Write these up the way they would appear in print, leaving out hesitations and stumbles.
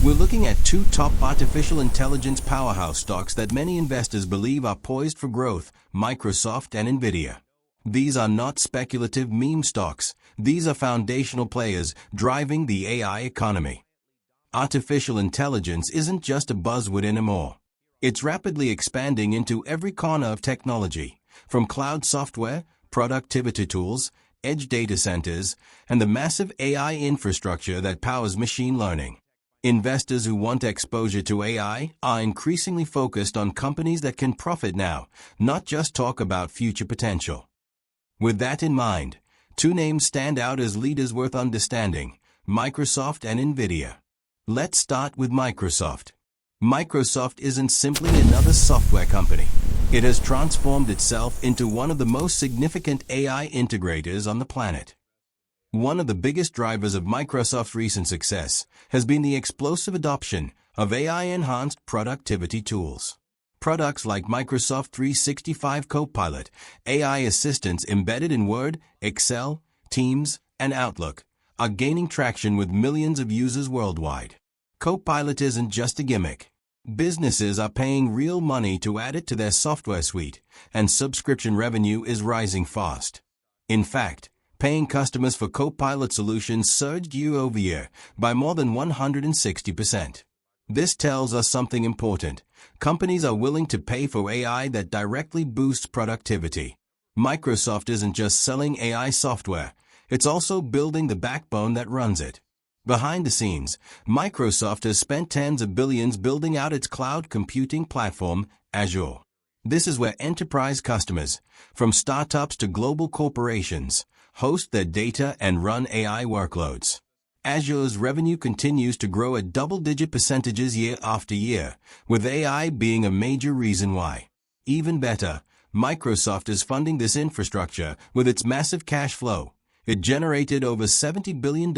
We're looking at two top artificial intelligence powerhouse stocks that many investors believe are poised for growth, Microsoft and Nvidia. These are not speculative meme stocks. These are foundational players driving the AI economy. Artificial intelligence isn't just a buzzword anymore. It's rapidly expanding into every corner of technology, from cloud software, productivity tools, edge data centers, and the massive AI infrastructure that powers machine learning. Investors who want exposure to AI are increasingly focused on companies that can profit now, not just talk about future potential. With that in mind, two names stand out as leaders worth understanding: Microsoft and Nvidia. Let's start with Microsoft. Microsoft isn't simply another software company. It has transformed itself into one of the most significant AI integrators on the planet. One of the biggest drivers of Microsoft's recent success has been the explosive adoption of AI-enhanced productivity tools. Products like Microsoft 365 Copilot, AI assistants embedded in Word, Excel, Teams, and Outlook, are gaining traction with millions of users worldwide. Copilot isn't just a gimmick. Businesses are paying real money to add it to their software suite, and subscription revenue is rising fast. In fact, paying customers for Copilot solutions surged year-over-year by more than 160%. This tells us something important. Companies are willing to pay for AI that directly boosts productivity. Microsoft isn't just selling AI software, it's also building the backbone that runs it. Behind the scenes, Microsoft has spent tens of billions building out its cloud computing platform, Azure. This is where enterprise customers, from startups to global corporations, host their data and run AI workloads. Azure's revenue continues to grow at double-digit percentages year after year, with AI being a major reason why. Even better, Microsoft is funding this infrastructure with its massive cash flow. It generated over $70 billion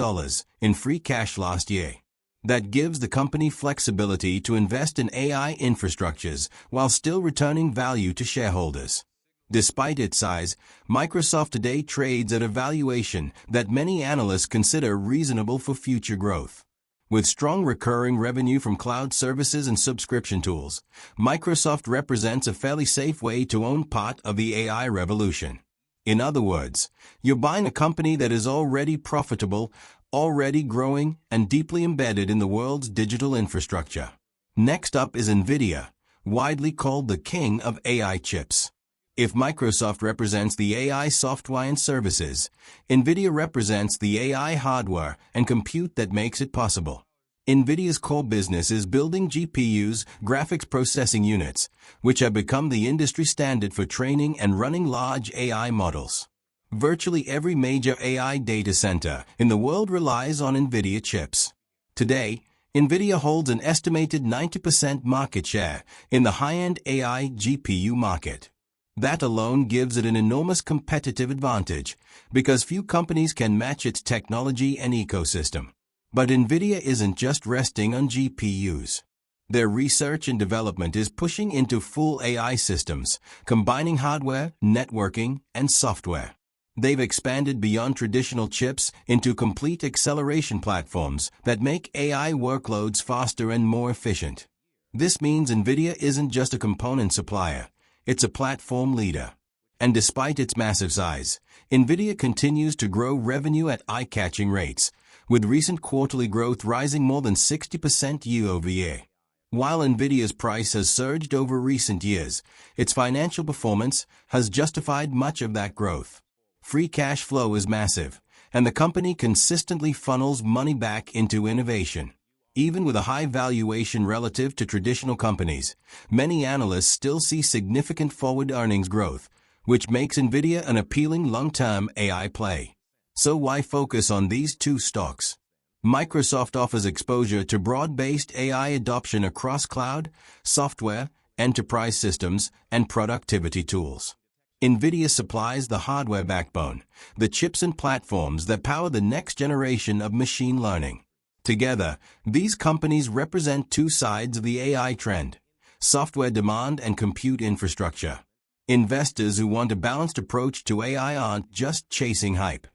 in free cash last year. That gives the company flexibility to invest in AI infrastructures while still returning value to shareholders. Despite its size, Microsoft today trades at a valuation that many analysts consider reasonable for future growth. With strong recurring revenue from cloud services and subscription tools, Microsoft represents a fairly safe way to own part of the AI revolution. In other words, you're buying a company that is already profitable, already growing, and deeply embedded in the world's digital infrastructure. Next up is Nvidia, widely called the king of AI chips. If Microsoft represents the AI software and services, Nvidia represents the AI hardware and compute that makes it possible. Nvidia's core business is building GPUs, graphics processing units, which have become the industry standard for training and running large AI models. Virtually every major AI data center in the world relies on Nvidia chips. Today, Nvidia holds an estimated 90% market share in the high-end AI GPU market. That alone gives it an enormous competitive advantage because few companies can match its technology and ecosystem. But Nvidia isn't just resting on GPUs. Their research and development is pushing into full AI systems, combining hardware, networking, and software. They've expanded beyond traditional chips into complete acceleration platforms that make AI workloads faster and more efficient. This means Nvidia isn't just a component supplier, it's a platform leader. And despite its massive size, Nvidia continues to grow revenue at eye-catching rates, with recent quarterly growth rising more than 60% year-over-year. While Nvidia's price has surged over recent years, its financial performance has justified much of that growth. Free cash flow is massive, and the company consistently funnels money back into innovation. Even with a high valuation relative to traditional companies, many analysts still see significant forward earnings growth, which makes Nvidia an appealing long-term AI play. So why focus on these two stocks? Microsoft offers exposure to broad-based AI adoption across cloud, software, enterprise systems, and productivity tools. Nvidia supplies the hardware backbone, the chips and platforms that power the next generation of machine learning. Together, these companies represent two sides of the AI trend: software demand and compute infrastructure. Investors who want a balanced approach to AI aren't just chasing hype.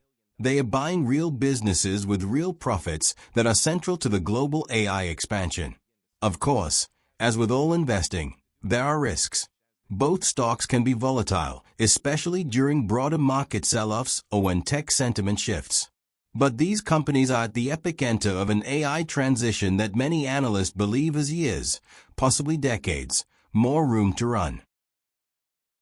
They are buying real businesses with real profits that are central to the global AI expansion. Of course, as with all investing, there are risks. Both stocks can be volatile, especially during broader market sell-offs or when tech sentiment shifts. But these companies are at the epicenter of an AI transition that many analysts believe has years, possibly decades, more room to run.